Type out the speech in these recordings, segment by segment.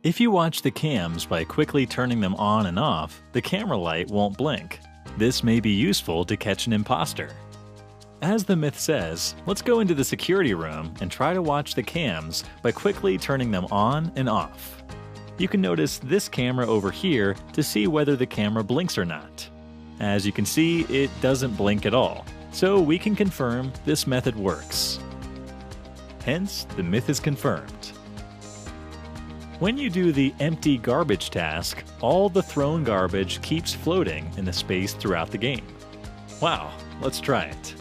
If you watch the cams by quickly turning them on and off, the camera light won't blink. This may be useful to catch an imposter. As the myth says, let's go into the security room and try to watch the cams by quickly turning them on and off. You can notice this camera over here to see whether the camera blinks or not. As you can see, it doesn't blink at all, so we can confirm this method works. Hence, the myth is confirmed. When you do the empty garbage task, all the thrown garbage keeps floating in the space throughout the game. Wow, let's try it.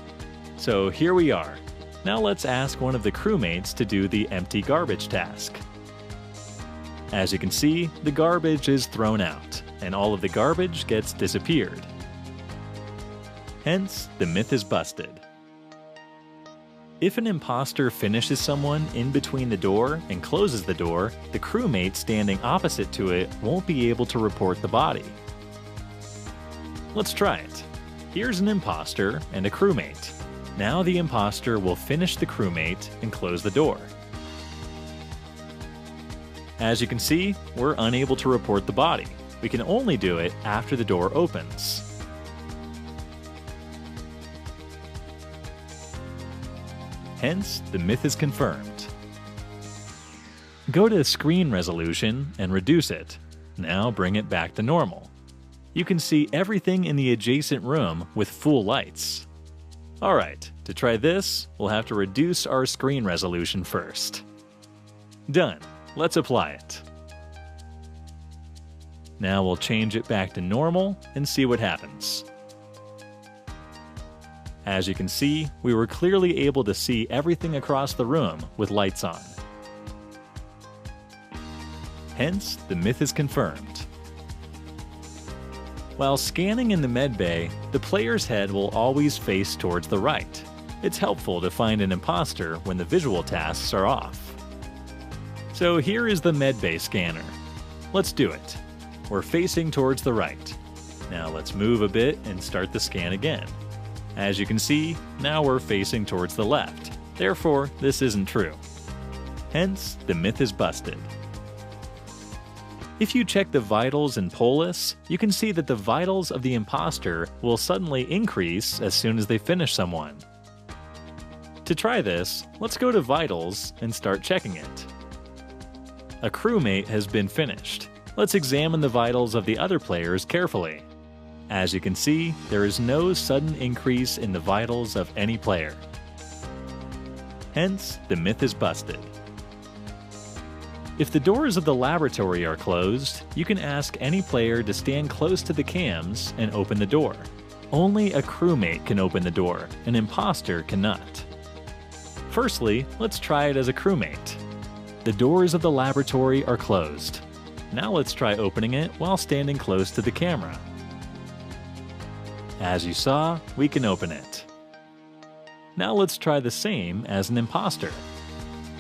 So here we are. Now let's ask one of the crewmates to do the empty garbage task. As you can see, the garbage is thrown out, and all of the garbage gets disappeared. Hence, the myth is busted. If an imposter finishes someone in between the door and closes the door, the crewmate standing opposite to it won't be able to report the body. Let's try it. Here's an imposter and a crewmate. Now the imposter will finish the crewmate and close the door. As you can see, we're unable to report the body. We can only do it after the door opens. Hence, the myth is confirmed. Go to screen resolution and reduce it. Now bring it back to normal. You can see everything in the adjacent room with full lights. Alright, to try this, we'll have to reduce our screen resolution first. Done. Let's apply it. Now we'll change it back to normal and see what happens. As you can see, we were clearly able to see everything across the room with lights on. Hence, the myth is confirmed. While scanning in the medbay, the player's head will always face towards the right. It's helpful to find an imposter when the visual tasks are off. So here is the medbay scanner. Let's do it. We're facing towards the right. Now let's move a bit and start the scan again. As you can see, now we're facing towards the left. Therefore, this isn't true. Hence, the myth is busted. If you check the vitals and polis, you can see that the vitals of the imposter will suddenly increase as soon as they finish someone. To try this, let's go to vitals and start checking it. A crewmate has been finished. Let's examine the vitals of the other players carefully. As you can see, there is no sudden increase in the vitals of any player. Hence, the myth is busted. If the doors of the laboratory are closed, you can ask any player to stand close to the cams and open the door. Only a crewmate can open the door, an imposter cannot. Firstly, let's try it as a crewmate. The doors of the laboratory are closed. Now let's try opening it while standing close to the camera. As you saw, we can open it. Now let's try the same as an imposter.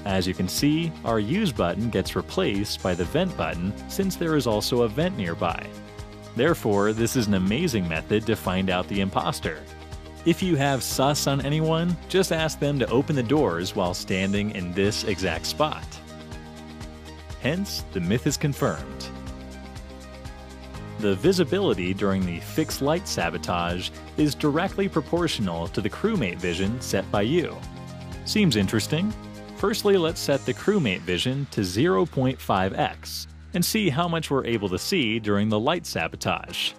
As you can see, our use button gets replaced by the vent button since there is also a vent nearby. Therefore, this is an amazing method to find out the imposter. If you have sus on anyone, just ask them to open the doors while standing in this exact spot. Hence, the myth is confirmed. The visibility during the fixed light sabotage is directly proportional to the crewmate vision set by you. Seems interesting? Firstly, let's set the crewmate vision to 0.5x and see how much we're able to see during the light sabotage.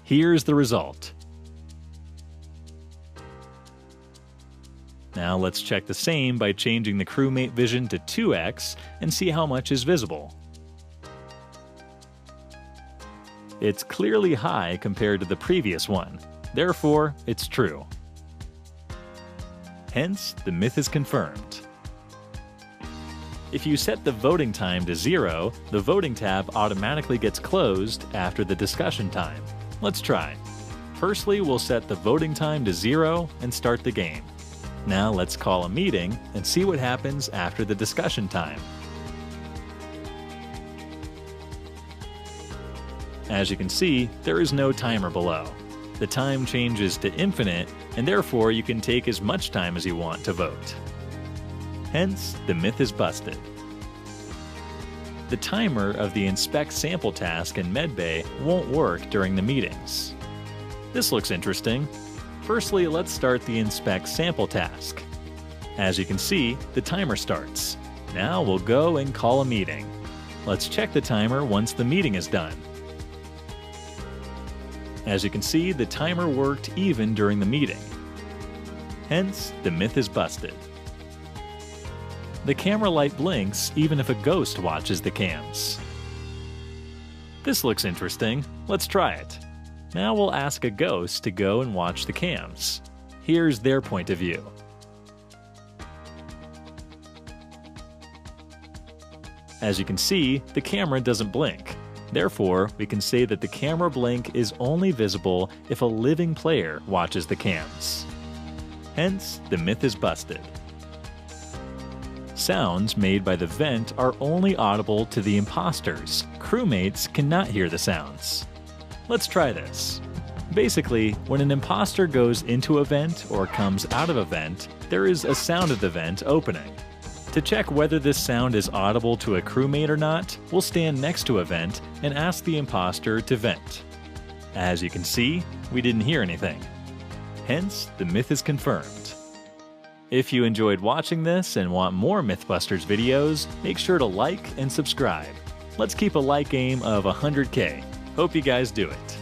Here's the result. Now let's check the same by changing the crewmate vision to 2x and see how much is visible. It's clearly high compared to the previous one, therefore it's true. Hence, the myth is confirmed. If you set the voting time to 0, the voting tab automatically gets closed after the discussion time. Let's try. Firstly, we'll set the voting time to 0 and start the game. Now let's call a meeting and see what happens after the discussion time. As you can see, there is no timer below. The time changes to infinite, and therefore you can take as much time as you want to vote. Hence, the myth is busted. the timer of the Inspect Sample task in Medbay won't work during the meetings. This looks interesting. Firstly, let's start the Inspect Sample task. As you can see, the timer starts. Now we'll go and call a meeting. Let's check the timer once the meeting is done. As you can see, the timer worked even during the meeting. Hence, the myth is busted. The camera light blinks even if a ghost watches the cams. This looks interesting. Let's try it. Now we'll ask a ghost to go and watch the cams. Here's their point of view. As you can see, the camera doesn't blink. Therefore, we can say that the camera blink is only visible if a living player watches the cams. Hence, the myth is busted. Sounds made by the vent are only audible to the imposters. Crewmates cannot hear the sounds. Let's try this. Basically, when an imposter goes into a vent or comes out of a vent, there is a sound of the vent opening. To check whether this sound is audible to a crewmate or not, we'll stand next to a vent and ask the imposter to vent. As you can see, we didn't hear anything. Hence, the myth is confirmed. If you enjoyed watching this and want more Mythbusters videos, make sure to like and subscribe. Let's keep a like aim of 100K. Hope you guys do it.